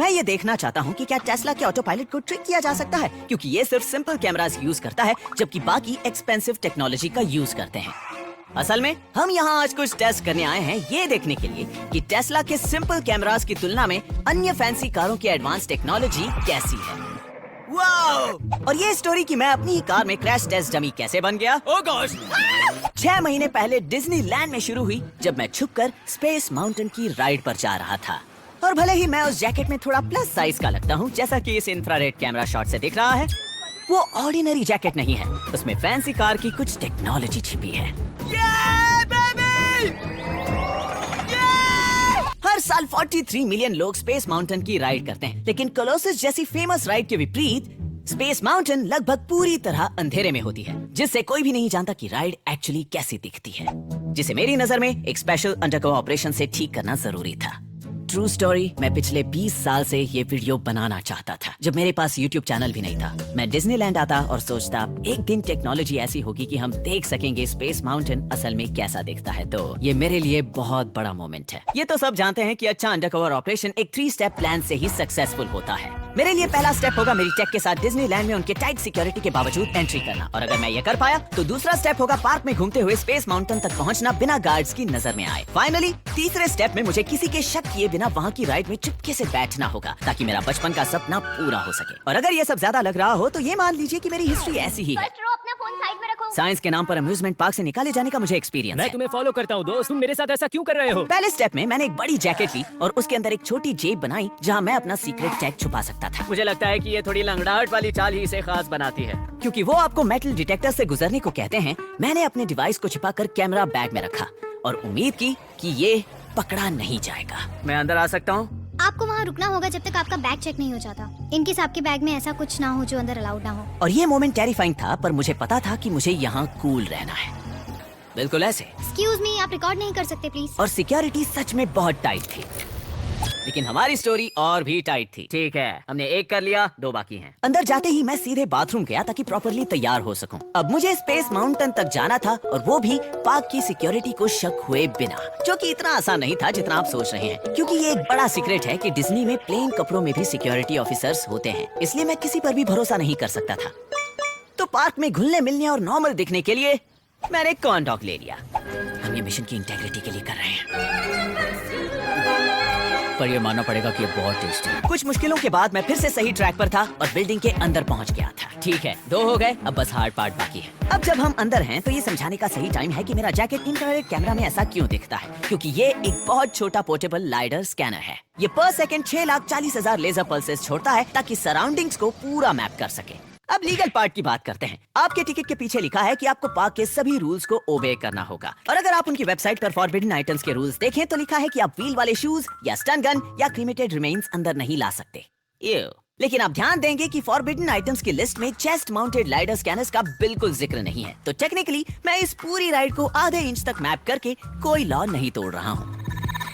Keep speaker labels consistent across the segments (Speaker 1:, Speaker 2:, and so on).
Speaker 1: मैं ये देखना चाहता हूँ कि क्या टेस्ला के ऑटो पायलट को ट्रिक किया जा सकता है, क्योंकि ये सिर्फ सिंपल कैमरास यूज करता है जबकि बाकी एक्सपेंसिव टेक्नोलॉजी का यूज करते हैं। असल में हम यहाँ आज कुछ टेस्ट करने आए हैं ये देखने के लिए कि टेस्ला के सिंपल कैमरास की तुलना में अन्य फैंसी कारों की एडवांस टेक्नोलॉजी कैसी है। वाओ! और ये स्टोरी कि मैं अपनी ही कार में क्रैश टेस्ट डमी कैसे बन गया। ओह गॉश! 6 महीने पहले डिज्नीलैंड में शुरू हुई जब मैं छुपकर स्पेस माउंटेन की राइड पर जा रहा था। और भले ही मैं उस जैकेट में थोड़ा प्लस साइज का लगता हूँ, जैसा कि इस इंफ्रारेड कैमरा शॉट से दिख रहा है, वो ऑर्डिनरी जैकेट नहीं है, उसमें फैंसी कार की कुछ टेक्नोलॉजी छिपी है। हर साल 43 मिलियन लोग स्पेस माउंटेन की राइड करते हैं, लेकिन कोलोसस जैसी फेमस राइड के विपरीत स्पेस माउंटेन लगभग पूरी तरह अंधेरे में होती है, जिससे कोई भी नहीं जानता कि राइड एक्चुअली कैसी दिखती है, जिसे मेरी नजर में एक स्पेशल अंडरकवर ऑपरेशन से ठीक करना जरूरी था। ट्रू स्टोरी, मैं पिछले 20 साल से ये वीडियो बनाना चाहता था, जब मेरे पास यूट्यूब चैनल भी नहीं था। मैं डिज्नीलैंड आता और सोचता एक दिन टेक्नोलॉजी ऐसी होगी कि हम देख सकेंगे स्पेस माउंटेन असल में कैसा दिखता है। तो ये मेरे लिए बहुत बड़ा मोमेंट है। ये तो सब जानते हैं कि अच्छा अंडरकवर ऑपरेशन एक 3 स्टेप प्लान से ही सक्सेसफुल होता है। मेरे लिए पहला स्टेप होगा मेरी टेक के साथ डिज्नीलैंड में उनके टाइट सिक्योरिटी के बावजूद एंट्री करना, और अगर मैं ये कर पाया तो दूसरा स्टेप होगा पार्क में घूमते हुए स्पेस माउंटेन तक पहुंचना बिना गार्ड्स की नजर में आए। फाइनली तीसरे स्टेप में मुझे किसी के शक किए बिना वहाँ की राइड में चुपके से बैठना होगा, ताकि मेरा बचपन का सपना पूरा हो सके। और अगर ये सब ज्यादा लग रहा हो तो ये मान लीजिए कि मेरी हिस्ट्री ऐसी ही है।
Speaker 2: अपना फोन साइड में रखो।
Speaker 1: साइंस के नाम पर अम्यूजमेंट पार्क से निकाले जाने का मुझे एक्सपीरियंस
Speaker 3: मैं
Speaker 1: है।
Speaker 3: तुम्हें फॉलो करता हूँ दोस्त, तुम मेरे साथ ऐसा क्यों कर रहे हो?
Speaker 1: पहले स्टेप में मैंने एक बड़ी जैकेट ली और उसके अंदर एक छोटी जेब बनाई जहाँ मैं अपना सीक्रेट टैग छुपा सकता था।
Speaker 3: मुझे लगता है कि ये थोड़ी लंगड़ाहट वाली चाल ही इसे खास बनाती है।
Speaker 1: क्योंकि वो आपको मेटल डिटेक्टर से गुजरने को कहते हैं, मैंने अपने डिवाइस को छिपाकर कैमरा बैग में रखा और उम्मीद की कि ये पकड़ा नहीं जाएगा। मैं अंदर आ सकता हूँ?
Speaker 2: आपको वहाँ रुकना होगा जब तक आपका बैग चेक नहीं हो जाता। इनकेस आपके बैग में ऐसा कुछ ना हो जो अंदर अलाउड ना हो।
Speaker 1: और ये मोमेंट टेरिफाइंग था, पर मुझे पता था कि मुझे यहाँ कूल रहना है, बिल्कुल ऐसे।
Speaker 2: एक्सक्यूज मी, आप रिकॉर्ड नहीं कर सकते प्लीज।
Speaker 1: और सिक्योरिटी सच में बहुत टाइट थी, लेकिन हमारी स्टोरी और भी टाइट थी।
Speaker 3: ठीक है, हमने एक कर लिया, 2 बाकी हैं।
Speaker 1: अंदर जाते ही मैं सीधे बाथरूम गया ताकि प्रॉपर्ली तैयार हो सकूं। अब मुझे स्पेस माउंटेन तक जाना था, और वो भी पार्क की सिक्योरिटी को शक हुए बिना, जो कि इतना आसान नहीं था जितना आप सोच रहे हैं, क्योंकि ये एक बड़ा सीक्रेट है कि डिज्नी में प्लेन कपड़ों में भी सिक्योरिटी ऑफिसर्स होते हैं, इसलिए मैं किसी पर भी भरोसा नहीं कर सकता था। तो पार्क में घुलने मिलने और नॉर्मल दिखने के लिए मैंने कॉर्न डॉग ले लिया। हम ये मिशन की इंटेग्रिटी के लिए कर रहे हैं, पर ये मानना पड़ेगा कि ये बहुत टेस्टी है। कुछ मुश्किलों के बाद मैं फिर से सही ट्रैक पर था और बिल्डिंग के अंदर पहुंच गया था। ठीक है, 2 हो गए, अब बस हार्ड पार्ट बाकी है। अब जब हम अंदर हैं तो ये समझाने का सही टाइम है कि मेरा जैकेट इंफ्रारेड कैमरा में ऐसा क्यों दिखता है, क्योंकि ये एक बहुत छोटा पोर्टेबल लाइडर स्कैनर है। ये पर सेकंड 6,40,000 लेजर पल्सेस छोड़ता है ताकि सराउंडिंग्स को पूरा मैप कर सके। अब लीगल पार्ट की बात करते हैं। आपके टिकट के पीछे लिखा है कि आपको पार्क के सभी रूल्स को ओबे करना होगा, और अगर आप उनकी वेबसाइट पर फॉरबिडन आइटम्स के रूल्स देखें तो लिखा है कि आप व्हील वाले शूज या स्टन गन या क्रीमेटेड रिमेन्स अंदर नहीं ला सकते। लेकिन आप ध्यान देंगे कि फॉरबिडन आइटम्स की लिस्ट में चेस्ट माउंटेड लाइडर स्कैनर्स का बिल्कुल जिक्र नहीं है। तो टेक्निकली मैं इस पूरी राइड को आधे इंच तक मैप करके कोई लॉ नहीं तोड़ रहा हूँ।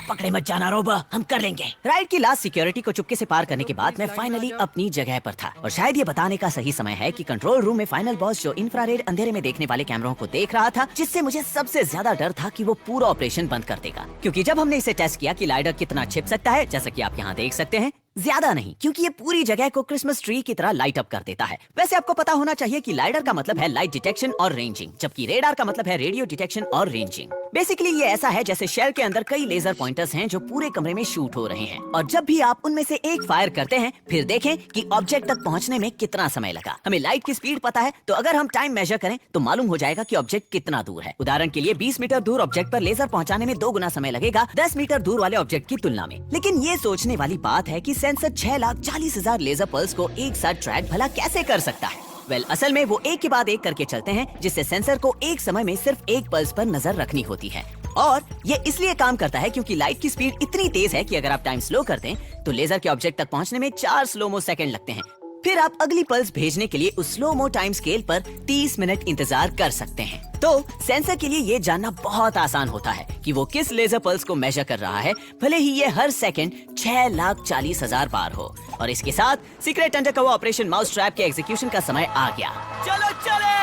Speaker 1: पकड़े मत जाना रोबा, हम कर लेंगे। राइड की लास्ट सिक्योरिटी को चुपके से पार करने के बाद मैं फाइनली अपनी जगह पर था, और शायद ये बताने का सही समय है कि कंट्रोल रूम में फाइनल बॉस जो इंफ्रारेड अंधेरे में देखने वाले कैमरों को देख रहा था, जिससे मुझे सबसे ज्यादा डर था कि वो पूरा ऑपरेशन बंद कर देगा। क्योंकि जब हमने इसे टेस्ट किया कि लाइडर कितना छिप सकता है, जैसा कि आप यहाँ देख सकते हैं, ज्यादा नहीं, क्योंकि ये पूरी जगह को क्रिसमस ट्री की तरह लाइट अप कर देता है। वैसे आपको पता होना चाहिए कि लाइडर का मतलब है लाइट डिटेक्शन और रेंजिंग, जबकि रेडार का मतलब है रेडियो डिटेक्शन और रेंजिंग। बेसिकली ये ऐसा है जैसे शेल के अंदर कई लेजर पॉइंटर्स हैं जो पूरे कमरे में शूट हो रहे हैं, और जब भी आप उनमें से एक फायर करते हैं, फिर देखें कि ऑब्जेक्ट तक पहुंचने में कितना समय लगा। हमें लाइट की स्पीड पता है, तो अगर हम टाइम मेजर करें तो मालूम हो जाएगा कि ऑब्जेक्ट कितना दूर है। उदाहरण के लिए 20 मीटर दूर ऑब्जेक्ट पर लेजर पहुंचाने में 2 गुना समय लगेगा 10 मीटर दूर वाले ऑब्जेक्ट की तुलना में। लेकिन ये सोचने वाली बात है कि सेंसर 6,40,000 लेजर पल्स को एक साथ ट्रैक भला कैसे कर सकता है। असल में वो एक के बाद एक करके चलते हैं, जिससे सेंसर को एक समय में सिर्फ एक पल्स पर नजर रखनी होती है। और ये इसलिए काम करता है क्योंकि लाइट की स्पीड इतनी तेज है कि अगर आप टाइम स्लो कर दें तो लेजर के ऑब्जेक्ट तक पहुंचने में 4 स्लोमो सेकंड लगते हैं। फिर आप अगली पल्स भेजने के लिए उस स्लोमो टाइम स्केल पर 30 मिनट इंतजार कर सकते हैं। तो सेंसर के लिए ये जानना बहुत आसान होता है कि वो किस लेजर पल्स को मेजर कर रहा है, भले ही ये हर सेकंड 6,40,000 बार हो। और इसके साथ secret undercover operation mouse trap के एग्जीक्यूशन का समय आ गया। चलो चले।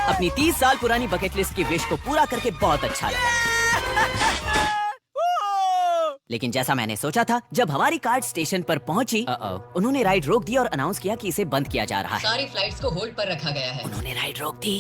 Speaker 1: अब अपनी 30 साल पुरानी बकेट लिस्ट की विश को पूरा करके बहुत अच्छा लगा। लेकिन जैसा मैंने सोचा था, जब हमारी कार स्टेशन पर पहुंची, उन्होंने राइड रोक दी और अनाउंस किया कि इसे बंद किया जा रहा है।
Speaker 4: सारी फ्लाइट्स को होल्ड पर रखा गया है।
Speaker 1: उन्होंने राइड रोक दी।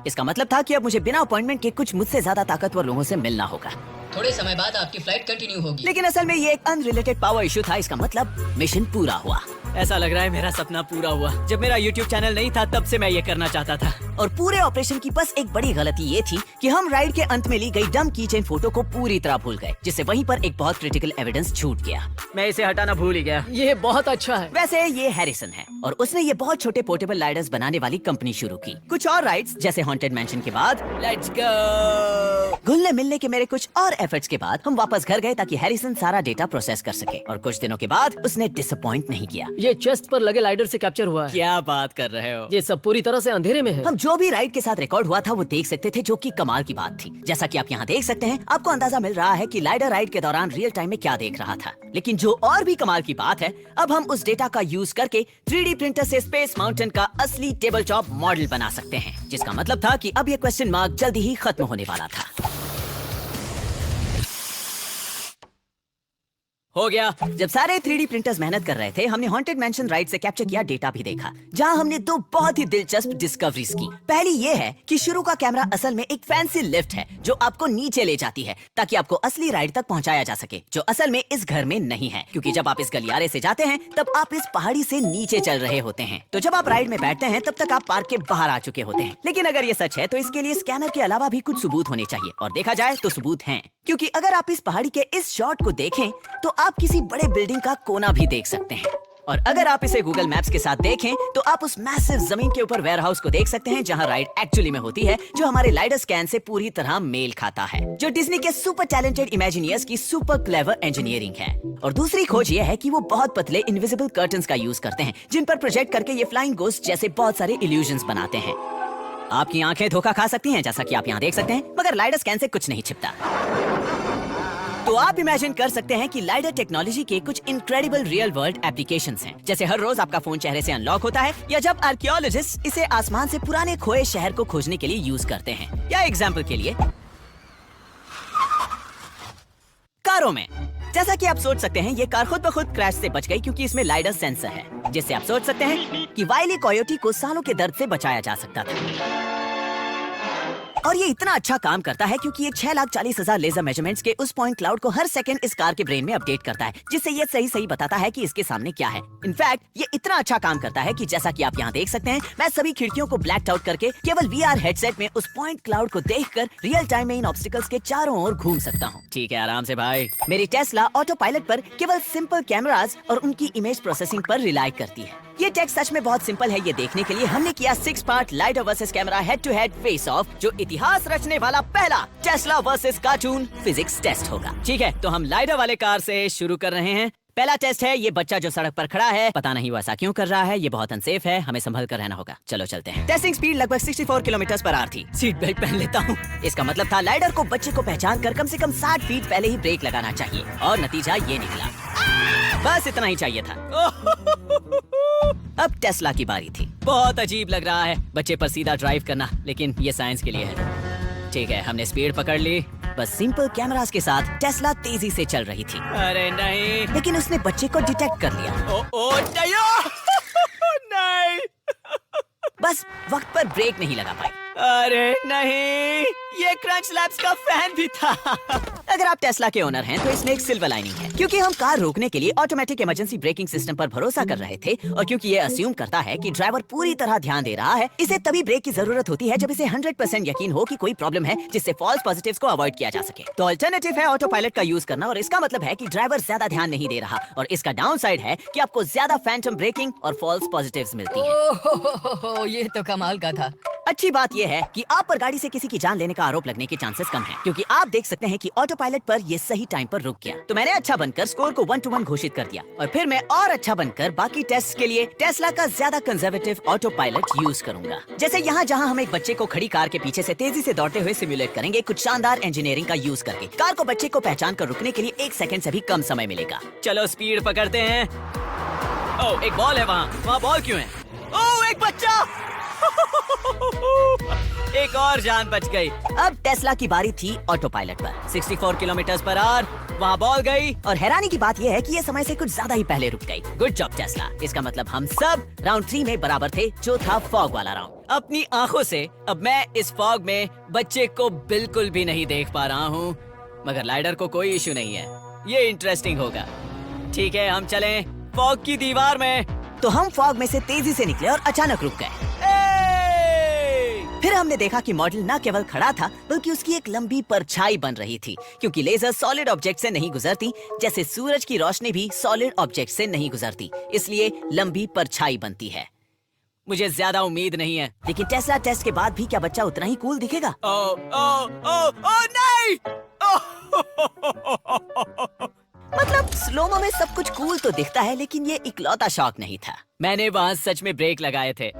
Speaker 1: इसका मतलब था कि अब मुझे बिना अपॉइंटमेंट के कुछ मुझसे ज्यादा ताकतवर लोगों से मिलना होगा।
Speaker 4: थोड़े समय बाद आपकी फ्लाइट कंटिन्यू होगी।
Speaker 1: लेकिन असल में ये एक अनरिलेटेड पावर इशू था। इसका मतलब मिशन पूरा हुआ।
Speaker 3: ऐसा लग रहा है मेरा सपना पूरा हुआ। जब मेरा YouTube चैनल नहीं था तब से मैं ये करना चाहता था।
Speaker 1: और पूरे ऑपरेशन की बस एक बड़ी गलती ये थी कि हम राइड के अंत में ली गई डम कीचेन फोटो को पूरी तरह भूल गए, जिससे वहीं पर एक बहुत क्रिटिकल एविडेंस छूट गया।
Speaker 3: मैं इसे हटाना भूल ही गया।
Speaker 5: ये बहुत अच्छा है।
Speaker 1: वैसे ये हैरिसन है और उसने ये बहुत छोटे पोर्टेबल राइडर्स बनाने वाली कंपनी शुरू की। कुछ और राइड्स जैसे हॉन्टेड मैंशन के बाद लेट्स गो घुलने मिलने के मेरे कुछ और एफर्ट्स के बाद हम वापस घर गए ताकि हैरिसन सारा डेटा प्रोसेस कर सके। और कुछ दिनों के बाद उसने डिसअपॉइंट नहीं किया।
Speaker 5: ये चेस्ट पर लगे लाइडर से कैप्चर हुआ है।
Speaker 3: क्या बात कर रहे हो?
Speaker 5: ये सब पूरी तरह से अंधेरे में है।
Speaker 1: हम जो भी राइड के साथ रिकॉर्ड हुआ था वो देख सकते थे, जो कि कमाल की बात थी। जैसा कि आप यहाँ देख सकते हैं, आपको अंदाजा मिल रहा है कि लाइडर राइड के दौरान रियल टाइम में क्या देख रहा था। लेकिन जो और भी कमाल की बात है, अब हम उस डेटा का यूज करके 3D प्रिंटर से स्पेस माउंटेन का असली टेबल टॉप मॉडल बना सकते हैं, जिसका मतलब था कि अब ये क्वेश्चन मार्क जल्दी ही खत्म होने वाला था।
Speaker 3: हो गया।
Speaker 1: जब सारे 3D प्रिंटर्स मेहनत कर रहे थे, हमने हॉन्टेड मैंशन राइड से कैप्चर किया डेटा भी देखा, जहां हमने दो बहुत ही दिलचस्प डिस्कवरीज की। पहली ये है कि शुरू का कैमरा असल में एक फैंसी लिफ्ट है जो आपको नीचे ले जाती है ताकि आपको असली राइड तक पहुंचाया जा सके, जो असल में इस घर में नहीं है, क्योंकि जब आप इस गलियारे से जाते हैं तब आप इस पहाड़ी से नीचे चल रहे होते हैं। तो जब आप राइड में बैठते हैं तब तक आप पार्क के बाहर आ चुके होते हैं। लेकिन अगर ये सच है तो इसके लिए स्कैनर के अलावा भी कुछ सबूत होने चाहिए, और देखा जाए तो सबूत हैं, क्योंकि अगर आप इस पहाड़ी के इस शॉट को देखें तो आप किसी बड़े बिल्डिंग का कोना भी देख सकते हैं। और अगर आप इसे गूगल मैप्स के साथ देखें तो आप उस मैसिव जमीन के ऊपर वेयरहाउस को देख सकते हैं जहां राइड एक्चुअली में होती है, जो हमारे लाइडर स्कैन से पूरी तरह मेल खाता है, जो डिज्नी के सुपर टैलेंटेड इमेजिनियर्स की सुपर क्लेवर इंजीनियरिंग है। और दूसरी खोज ये है कि वो बहुत पतले इनविजिबल कर्टन्स का यूज करते हैं, जिन पर प्रोजेक्ट करके ये फ्लाइंग गोस्ट जैसे बहुत सारे इल्यूजन्स बनाते हैं। आपकी आंखें धोखा खा सकती हैं, जैसा कि आप यहाँ देख सकते हैं, मगर लाइडर स्कैन से कुछ नहीं छिपता। तो आप इमेजिन कर सकते हैं कि लाइडर टेक्नोलॉजी के कुछ इनक्रेडिबल रियल वर्ल्ड एप्लीकेशंस हैं, जैसे हर रोज आपका फोन चेहरे से अनलॉक होता है, या जब आर्कियोलॉजिस्ट इसे आसमान से पुराने खोए शहर को खोजने के लिए यूज करते हैं, या एग्जाम्पल के लिए कारों में। जैसा कि आप सोच सकते हैं, ये कार खुद ब खुद क्रैश से बच गई क्योंकि इसमें लाइडर सेंसर है, जिससे आप सोच सकते हैं कि वाइली कोयोटी को सालों के दर्द से बचाया जा सकता था। और ये इतना अच्छा काम करता है क्योंकि ये 6,40,000 लेजर मेजरमेंट्स के उस पॉइंट क्लाउड को हर सेकंड इस कार के ब्रेन में अपडेट करता है, जिससे ये सही बताता है कि इसके सामने क्या है। इनफैक्ट ये इतना अच्छा काम करता है कि जैसा कि आप यहाँ देख सकते हैं, मैं सभी खिड़कियों को ब्लैक आउट करके केवल VR हेडसेट में उस पॉइंट क्लाउड को देखकर रियल टाइम में इन ऑब्स्टिकल्स के चारों ओर घूम सकता हूँ।
Speaker 3: ठीक है, आराम से भाई।
Speaker 1: मेरी टेस्ला ऑटो पायलट पर केवल सिंपल कैमरास और उनकी इमेज प्रोसेसिंग पर रिलाई करती है। ये टेक सच में बहुत सिंपल है। ये देखने के लिए हमने किया 6 part lidar versus camera head to head face off, जो इतिहास रचने वाला पहला Tesla versus cartoon physics test होगा।
Speaker 3: ठीक है, तो हम लाइडर वाले कार से शुरू कर रहे हैं।
Speaker 1: पहला टेस्ट है ये बच्चा जो सड़क पर खड़ा है, पता नहीं वो ऐसा क्यों कर रहा है, ये बहुत अनसेफ है, हमें संभल कर रहना होगा। चलो चलते हैं। टेस्टिंग स्पीड लगभग 64 किलोमीटर पर आवर थी। सीट बेल्ट पहन लेता हूँ। इसका मतलब था लाइडर को बच्चे को पहचान कर कम से कम 60 फीट पहले ही ब्रेक लगाना चाहिए, और नतीजा ये निकला। बस इतना ही चाहिए था। अब टेस्ला की बारी थी।
Speaker 3: बहुत अजीब लग रहा है बच्चे पर सीधा ड्राइव करना, लेकिन ये साइंस के लिए है। ठीक है, हमने स्पीड पकड़ ली।
Speaker 1: बस सिंपल कैमरास के साथ टेस्ला तेजी से चल रही थी।
Speaker 3: अरे नहीं,
Speaker 1: लेकिन उसने बच्चे को डिटेक्ट कर लिया।
Speaker 3: ओ नहीं, नहीं।
Speaker 1: बस वक्त पर ब्रेक नहीं लगा पाई।
Speaker 3: अरे नहीं, ये क्रंच लैब्स का फैन भी था।
Speaker 1: अगर आप टेस्ला के ओनर हैं तो इसमें एक सिल्वर लाइनिंग है, क्योंकि हम कार रोकने के लिए ऑटोमेटिक इमरजेंसी ब्रेकिंग सिस्टम पर भरोसा कर रहे थे, और क्योंकि ये अस्यूम करता है कि ड्राइवर पूरी तरह ध्यान दे रहा है, इसे तभी ब्रेक की जरूरत होती है जब इसे 100% यकीन हो कि कोई प्रॉब्लम है जिससे फॉल्स पॉजिटिव्स को अवॉइड किया जा सके। तो अल्टरनेटिव है ऑटो पायलट का यूज करना, और इसका मतलब है कि ड्राइवर ज्यादा ध्यान नहीं दे रहा, और इसका डाउन साइड है कि आपको ज्यादा फैंटम ब्रेकिंग और फॉल्स पॉजिटिव्स मिलती है।
Speaker 4: ये तो कमाल का था।
Speaker 1: अच्छी बात यह है कि आप पर गाड़ी से किसी की जान लेने का आरोप लगने के चांसेस कम हैं, क्योंकि आप देख सकते हैं कि ऑटो पायलट पर ये सही टाइम पर रुक गया। तो मैंने अच्छा बनकर स्कोर को 1 to 1 घोषित कर दिया, और फिर मैं और अच्छा बनकर बाकी टेस्ट के लिए टेस्ला का ज्यादा कंजर्वेटिव ऑटो पायलट यूज करूंगा। जैसे यहाँ जहाँ हम एक बच्चे को खड़ी कार के पीछे से तेजी से दौड़ते हुए सिमुलेट करेंगे, कुछ शानदार इंजीनियरिंग का यूज करके कार को बच्चे को पहचान कर रुकने के लिए 1 सेकंड से भी कम समय मिलेगा।
Speaker 3: चलो स्पीड पकड़ते हैं। ओह, एक बॉल है वहाँ बॉल क्यों है? ओह, एक बच्चा। एक और जान बच गई।
Speaker 1: अब टेस्ला की बारी थी ऑटो पायलट पर।
Speaker 3: 64 किलोमीटर पर आवर, वहाँ बॉल गई।
Speaker 1: और हैरानी की बात यह है कि ये समय से कुछ ज्यादा ही पहले रुक गई। Good job Tesla. इसका मतलब हम सब राउंड 3 में बराबर थे, जो था फॉग वाला राउंड।
Speaker 3: अपनी आंखों से अब मैं इस फॉग में बच्चे को बिल्कुल भी नहीं देख पा रहा हूँ, मगर लाइडर को कोई इशू नहीं है। ये इंटरेस्टिंग होगा। ठीक है, हम चलें फॉग की दीवार में।
Speaker 1: तो हम फॉग में से तेजी से निकले और अचानक रुक गए। फिर हमने देखा कि मॉडल न केवल खड़ा था बल्कि उसकी एक लंबी परछाई बन रही थी, क्योंकि लेजर सॉलिड ऑब्जेक्ट से नहीं गुजरती, जैसे सूरज की रोशनी भी सॉलिड ऑब्जेक्ट से नहीं गुजरती, इसलिए लंबी परछाई बनती है।
Speaker 3: मुझे ज्यादा उम्मीद नहीं है।
Speaker 1: लेकिन टेस्ला टेस्ट के बाद भी क्या बच्चा उतना ही कूल दिखेगा?
Speaker 3: ओ ओ ओ ओ नहीं!
Speaker 1: मतलब स्लोमो में सब कुछ कूल तो दिखता है, लेकिन ये इकलौता शौक नहीं था।
Speaker 3: मैंने वहाँ सच में ब्रेक लगाए थे।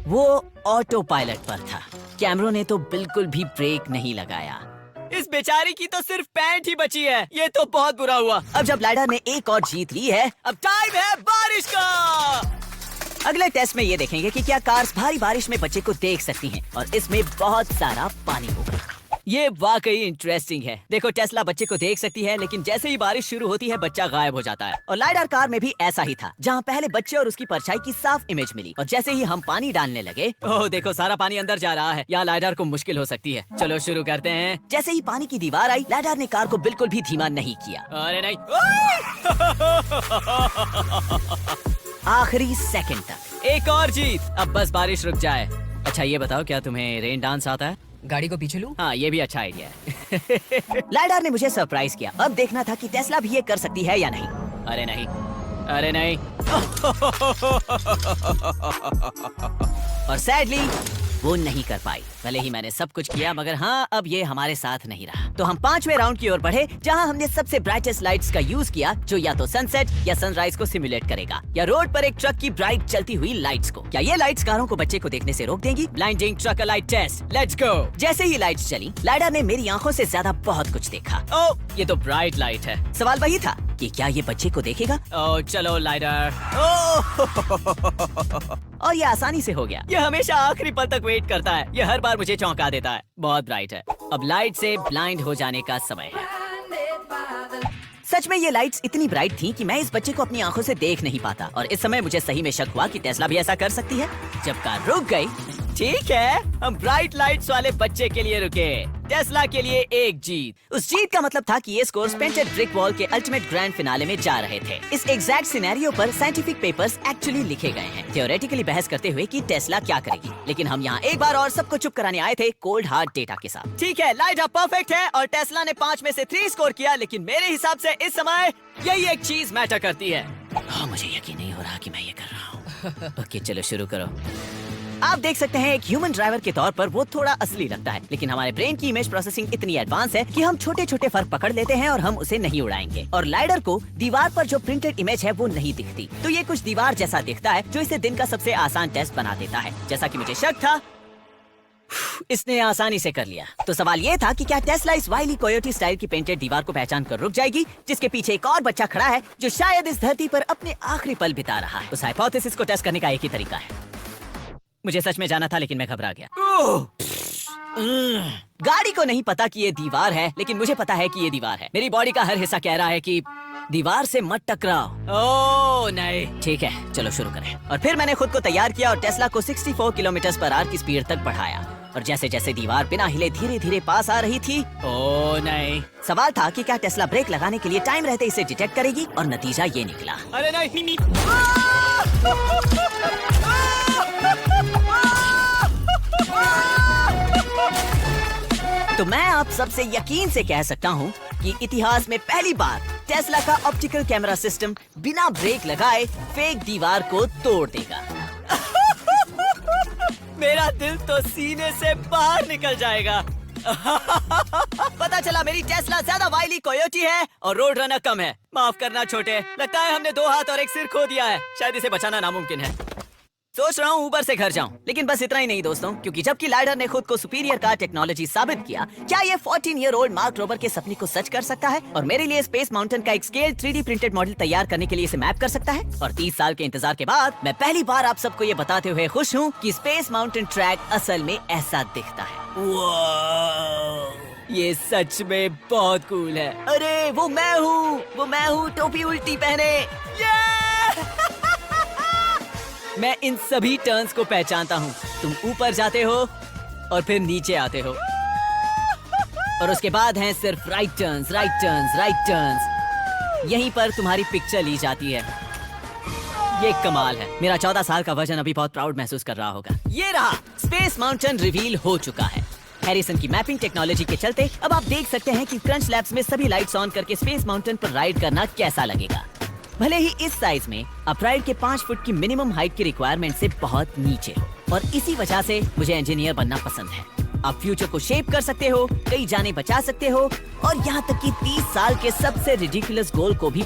Speaker 1: वो ऑटो पायलट पर था। कैमरों ने तो बिल्कुल भी ब्रेक नहीं लगाया।
Speaker 3: इस बेचारी की तो सिर्फ पैंट ही बची है। ये तो बहुत बुरा हुआ।
Speaker 1: अब जब लाइडर ने एक और जीत ली है,
Speaker 3: अब टाइम है बारिश का।
Speaker 1: अगले टेस्ट में ये देखेंगे कि क्या कार्स भारी बारिश में बच्चे को देख सकती हैं और इसमें बहुत सारा पानी होगा।
Speaker 3: ये वाकई इंटरेस्टिंग है। देखो, टेस्ला बच्चे को देख सकती है, लेकिन जैसे ही बारिश शुरू होती है बच्चा गायब हो जाता है।
Speaker 1: और लाइडर कार में भी ऐसा ही था, जहाँ पहले बच्चे और उसकी परछाई की साफ इमेज मिली, और जैसे ही हम पानी डालने लगे,
Speaker 3: ओह देखो, सारा पानी अंदर जा रहा है। यहाँ लाइडर को मुश्किल हो सकती है। चलो शुरू करते हैं।
Speaker 1: जैसे ही पानी की दीवार आई, लाइडर ने कार को बिल्कुल भी धीमा नहीं किया।
Speaker 3: अरे नहीं।
Speaker 1: आखिरी सेकंड तक।
Speaker 3: एक और जीत। अब बस बारिश रुक जाए। अच्छा ये बताओ, क्या तुम्हें रेन डांस आता है?
Speaker 4: गाड़ी को पीछे लूं?
Speaker 3: हाँ, ये भी अच्छा आइडिया है।
Speaker 1: लाइडर ने मुझे सरप्राइज किया। अब देखना था कि टेस्ला भी ये कर सकती है या नहीं।
Speaker 3: अरे नहीं, अरे नहीं।
Speaker 1: और सैडली वो नहीं कर पाई। भले ही मैंने सब कुछ किया, मगर हाँ, अब ये हमारे साथ नहीं रहा। तो हम 5वें राउंड की ओर बढ़े, जहाँ हमने सबसे ब्राइटेस्ट लाइट्स का यूज किया, जो या तो सनसेट या सनराइज को सिमुलेट करेगा, या रोड पर एक ट्रक की ब्राइट चलती हुई लाइट्स को। क्या ये लाइट्स कारों को बच्चे को देखने से रोक देंगी?
Speaker 3: Blinding truck light test, let's go.
Speaker 1: जैसे ही लाइट्स चली, लाइडर ने मेरी आंखों से ज्यादा बहुत कुछ देखा।
Speaker 3: ओह, ये तो ब्राइट लाइट है।
Speaker 1: सवाल वही था कि क्या ये बच्चे को देखेगा?
Speaker 3: ओह चलो लाइडर।
Speaker 1: और ये आसानी से हो गया।
Speaker 3: ये हमेशा आखिरी पल तक वेट करता है। ये हर बार मुझे चौंका देता है। बहुत ब्राइट है। अब लाइट से ब्लाइंड हो जाने का समय है।
Speaker 1: सच में ये लाइट्स इतनी ब्राइट थी कि मैं इस बच्चे को अपनी आंखों से देख नहीं पाता, और इस समय मुझे सही में शक हुआ कि टेस्ला भी ऐसा कर सकती है। जब कार रुक गई,
Speaker 3: ठीक है, हम ब्राइट लाइट्स वाले बच्चे के लिए रुके। टेस्ला के लिए एक जीत।
Speaker 1: उस जीत का मतलब था कि ये स्कोर पेंटेड ब्रिक वॉल के अल्टीमेट ग्रैंड फिनाले में जा रहे थे। इस एग्जैक्ट सिनेरियो पर साइंटिफिक पेपर्स एक्चुअली लिखे गए हैं, थियोरेटिकली बहस करते हुए कि टेस्ला क्या करेगी। लेकिन हम यहाँ एक बार और सबको चुप कराने आए थे, कोल्ड हार्ड डेटा के साथ।
Speaker 3: ठीक है, लाइडर परफेक्ट है और टेस्ला ने 5 में से 3 स्कोर किया, लेकिन मेरे हिसाब से इस समय यही एक चीज मैटर करती है।
Speaker 1: हाँ, मुझे यकीन नहीं हो रहा कि मैं ये कर रहा हूँ। ओके, चलो शुरू करो। आप देख सकते हैं, एक ह्यूमन ड्राइवर के तौर पर वो थोड़ा असली लगता है, लेकिन हमारे ब्रेन की इमेज प्रोसेसिंग इतनी एडवांस है कि हम छोटे छोटे फर्क पकड़ लेते हैं और हम उसे नहीं उड़ाएंगे। और लाइडर को दीवार पर जो प्रिंटेड इमेज है वो नहीं दिखती, तो ये कुछ दीवार जैसा दिखता है, जो इसे दिन का सबसे आसान टेस्ट बना देता है। जैसा कि मुझे शक था, इसने आसानी से कर लिया। तो सवाल ये था कि क्या टेस्ला इस वाइली कोयोटी स्टाइल की पेंटेड दीवार को पहचान कर रुक जाएगी, जिसके पीछे एक और बच्चा खड़ा है जो शायद इस धरती पर अपने आखिरी पल बिता रहा है। उस हाइपोथेसिस को टेस्ट करने का एक ही तरीका है।
Speaker 3: मुझे सच में जाना था, लेकिन मैं घबरा गया।
Speaker 1: गाड़ी को नहीं पता कि ये दीवार है, लेकिन मुझे पता है कि ये दीवार है। मेरी बॉडी का हर हिस्सा कह रहा है कि दीवार से मत टकराओ।
Speaker 3: ओह नहीं।
Speaker 1: ठीक है, चलो शुरू करें। और फिर मैंने खुद को तैयार किया और टेस्ला को 64 किलोमीटर पर आवर की स्पीड तक बढ़ाया। और जैसे जैसे दीवार बिना हिले धीरे धीरे पास आ रही थी,
Speaker 3: ओह नहीं।
Speaker 1: सवाल था कि क्या टेस्ला ब्रेक लगाने के लिए टाइम रहते इसे डिटेक्ट करेगी, और नतीजा ये निकला।
Speaker 3: अरे नहीं।
Speaker 1: तो मैं आप सबसे यकीन से कह सकता हूँ कि इतिहास में पहली बार टेस्ला का ऑप्टिकल कैमरा सिस्टम बिना ब्रेक लगाए फेक दीवार को तोड़ देगा।
Speaker 3: मेरा दिल तो सीने से बाहर निकल जाएगा। पता चला मेरी टेस्ला ज्यादा वाइली कोयोटी है और रोड रनर कम है। माफ करना छोटे, लगता है हमने 2 हाथ और एक सिर खो दिया है। शायद इसे बचाना नामुमकिन है। सोच रहा हूँ ऊबर से घर जाऊँ, लेकिन बस इतना ही नहीं दोस्तों, क्योंकि जबकि लाइडर ने खुद को सुपीरियर कार टेक्नोलॉजी साबित किया, क्या ये 14-year-old मार्क रोबर के सपने को सच कर सकता है और मेरे लिए स्पेस माउंटेन का एक स्केल 3D प्रिंटेड मॉडल तैयार करने के लिए इसे मैप कर सकता है। और 30 साल के इंतजार के बाद मैं पहली बार आप सबको ये बताते हुए खुश हूँ कि स्पेस माउंटेन ट्रैक असल में ऐसा दिखता है। ये सच में बहुत कूल है। अरे वो मैं हूँ टोपी उल्टी पहने। मैं इन सभी टर्न्स को पहचानता हूँ। तुम ऊपर जाते हो और फिर नीचे आते हो और उसके बाद हैं सिर्फ राइट टर्न्स। यहीं पर तुम्हारी पिक्चर ली जाती है। ये कमाल है। मेरा 14 साल का वजन अभी बहुत प्राउड महसूस कर रहा होगा। ये रहा, स्पेस माउंटेन रिवील हो चुका है। हैरिसन की मैपिंग टेक्नोलॉजी के चलते अब आप देख सकते हैं कि क्रंच लैब्स में सभी लाइट्स ऑन करके स्पेस माउंटेन पर राइड करना कैसा लगेगा। भले ही इस साइज में अपराइड के 5 फुट की मिनिमम हाइट की रिक्वायरमेंट से बहुत नीचे हो, और इसी वजह से मुझे इंजीनियर बनना पसंद है। आप फ्यूचर को शेप कर सकते हो, कई जानें बचा सकते हो और यहाँ तक कि 30 साल के सबसे रिडिकुलस गोल को भी